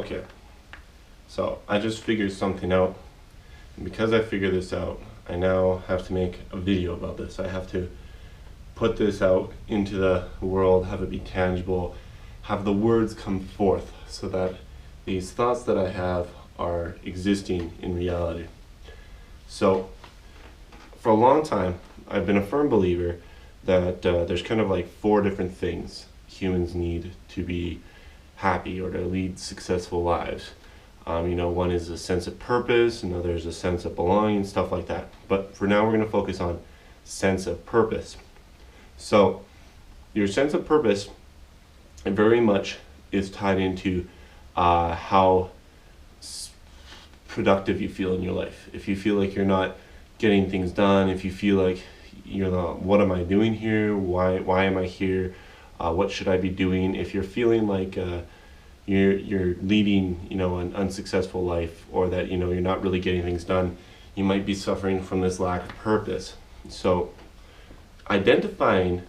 Okay, so I just figured something out. And because I figured this out, I now have to make a video about this. I have to put this out into the world, have it be tangible, have the words come forth so that these thoughts that I have are existing in reality. So, for a long time, I've been a firm believer that there's kind of like 4 different things humans need to be happy or to lead successful lives. One is a sense of purpose, another is a sense of belonging, stuff like that. But for now, we're going to focus on sense of purpose. So, your sense of purpose very much is tied into how productive you feel in your life. If you feel like you're not getting things done, if you feel like you're not, what am I doing here? Why am I here? What should I be doing? If you're feeling like you're leading, an unsuccessful life, or that you're not really getting things done, you might be suffering from this lack of purpose. So, identifying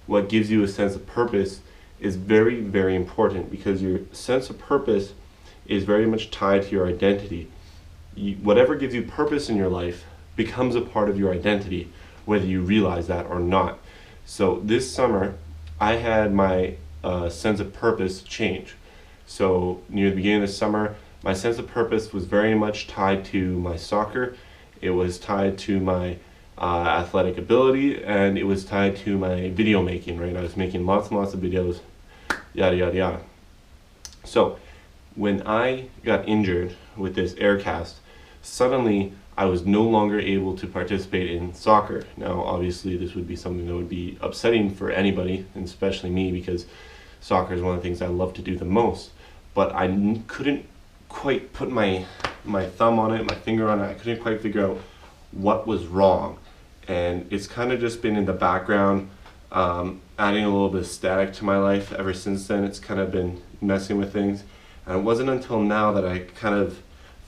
what gives you a sense of purpose is very, very important, because your sense of purpose is very much tied to your identity. Whatever gives you purpose in your life becomes a part of your identity, whether you realize that or not. So this summer, I had my sense of purpose change. So near the beginning of the summer, my sense of purpose was very much tied to my soccer. It was tied to my athletic ability, and it was tied to my video making, right? I was making lots and lots of videos, yada, yada, yada. So when I got injured with this air cast, suddenly I was no longer able to participate in soccer. Now, obviously, this would be something that would be upsetting for anybody, and especially me, because soccer is one of the things I love to do the most. But I couldn't quite put my thumb on it, my finger on it. I couldn't quite figure out what was wrong. And it's kind of just been in the background, adding a little bit of static to my life ever since then. It's kind of been messing with things. And it wasn't until now that I kind of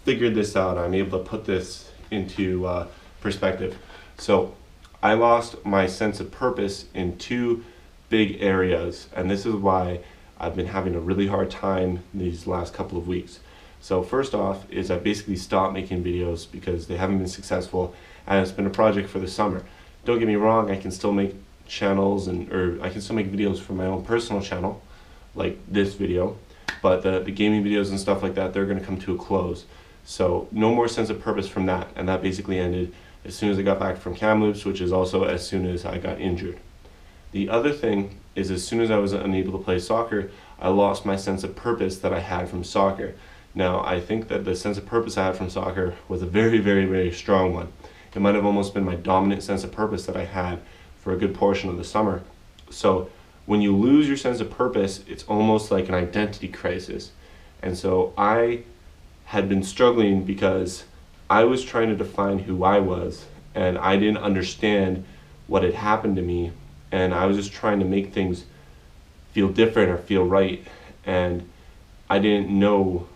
figured this out. I'm able to put this into perspective. So I lost my sense of purpose in 2 big areas, and this is why I've been having a really hard time these last couple of weeks. So first off is I basically stopped making videos because they haven't been successful, and it's been a project for the summer. Don't get me wrong, I can still make channels or I can still make videos for my own personal channel, like this video, but the gaming videos and stuff like that, they're going to come to a close. So no more sense of purpose from that, and that basically ended as soon as I got back from Kamloops, which is also as soon as I got injured. The other thing is, as soon as I was unable to play soccer, I lost my sense of purpose that I had from soccer. Now, I think that the sense of purpose I had from soccer was a very, very, very strong one. It might have almost been my dominant sense of purpose that I had for a good portion of the summer. So when you lose your sense of purpose, it's almost like an identity crisis. And so I had been struggling because I was trying to define who I was, and I didn't understand what had happened to me, and I was just trying to make things feel different or feel right, and I didn't know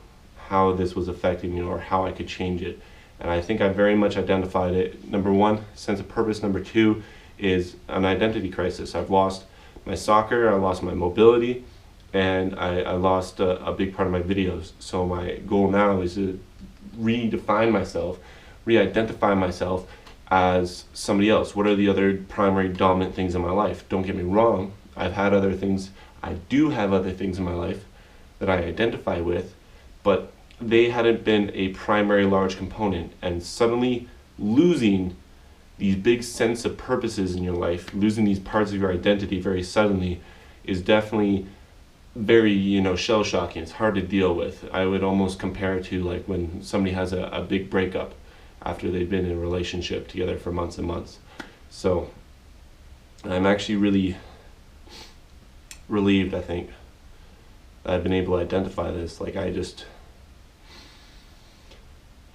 how this was affecting me or how I could change it. And I think I very much identified it. Number 1, sense of purpose. Number 2 is an identity crisis. I've lost my soccer, I lost my mobility, and I lost a big part of my videos. So my goal now is to redefine myself, re-identify myself as somebody else. What are the other primary dominant things in my life? Don't get me wrong, I've had other things. I do have other things in my life that I identify with, but they hadn't been a primary large component. And suddenly losing these big sense of purposes in your life, losing these parts of your identity very suddenly, is definitely very, shell-shocking. It's hard to deal with. I would almost compare it to like when somebody has a big breakup after they've been in a relationship together for months and months. So I'm actually really relieved, I think, that I've been able to identify this. Like, I just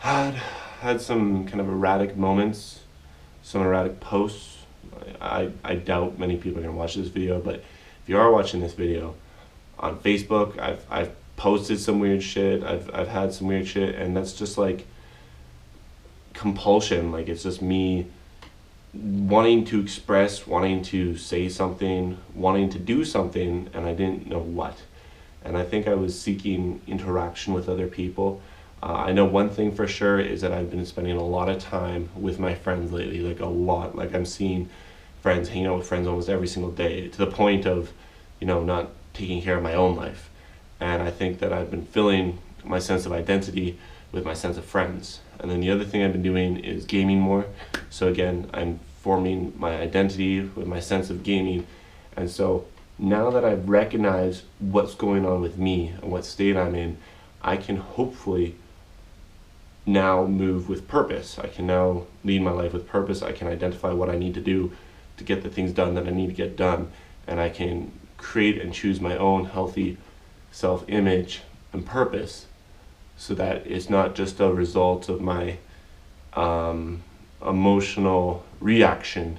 had some kind of erratic moments, some erratic posts. I doubt many people are going to watch this video, but if you are watching this video, on Facebook, I've posted some weird shit, I've had some weird shit, and that's just like compulsion. Like, it's just me wanting to express, wanting to say something, wanting to do something, and I didn't know what. and I think I was seeking interaction with other people. I know one thing for sure is that I've been spending a lot of time with my friends lately, like a lot. Like I'm seeing friends, hanging out with friends almost every single day, to the point of, not taking care of my own life. And I think that I've been filling my sense of identity with my sense of friends. And then the other thing I've been doing is gaming more. So again, I'm forming my identity with my sense of gaming. And so now that I've recognized what's going on with me and what state I'm in, I can hopefully now move with purpose. I can now lead my life with purpose. I can identify what I need to do to get the things done that I need to get done. And I can create and choose my own healthy self-image and purpose, so that it's not just a result of my emotional reaction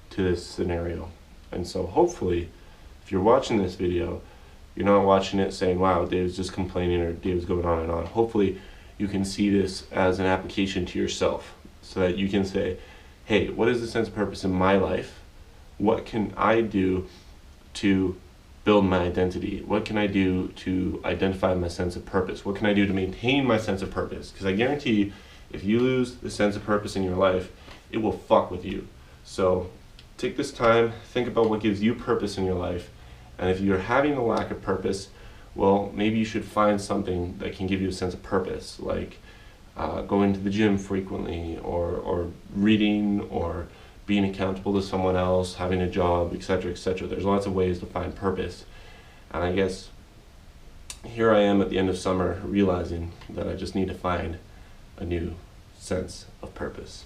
to this scenario. And so hopefully, if you're watching this video, you're not watching it saying, wow, Dave's just complaining or Dave's going on and on. Hopefully you can see this as an application to yourself, so that you can say, hey, what is the sense of purpose in my life? What can I do to build my identity? What can I do to identify my sense of purpose? What can I do to maintain my sense of purpose? Because I guarantee you, if you lose the sense of purpose in your life, it will fuck with you. So take this time, think about what gives you purpose in your life. And if you're having a lack of purpose, well, maybe you should find something that can give you a sense of purpose, like going to the gym frequently, or reading, or being accountable to someone else, having a job, etc., etc. There's lots of ways to find purpose. And I guess here I am at the end of summer realizing that I just need to find a new sense of purpose.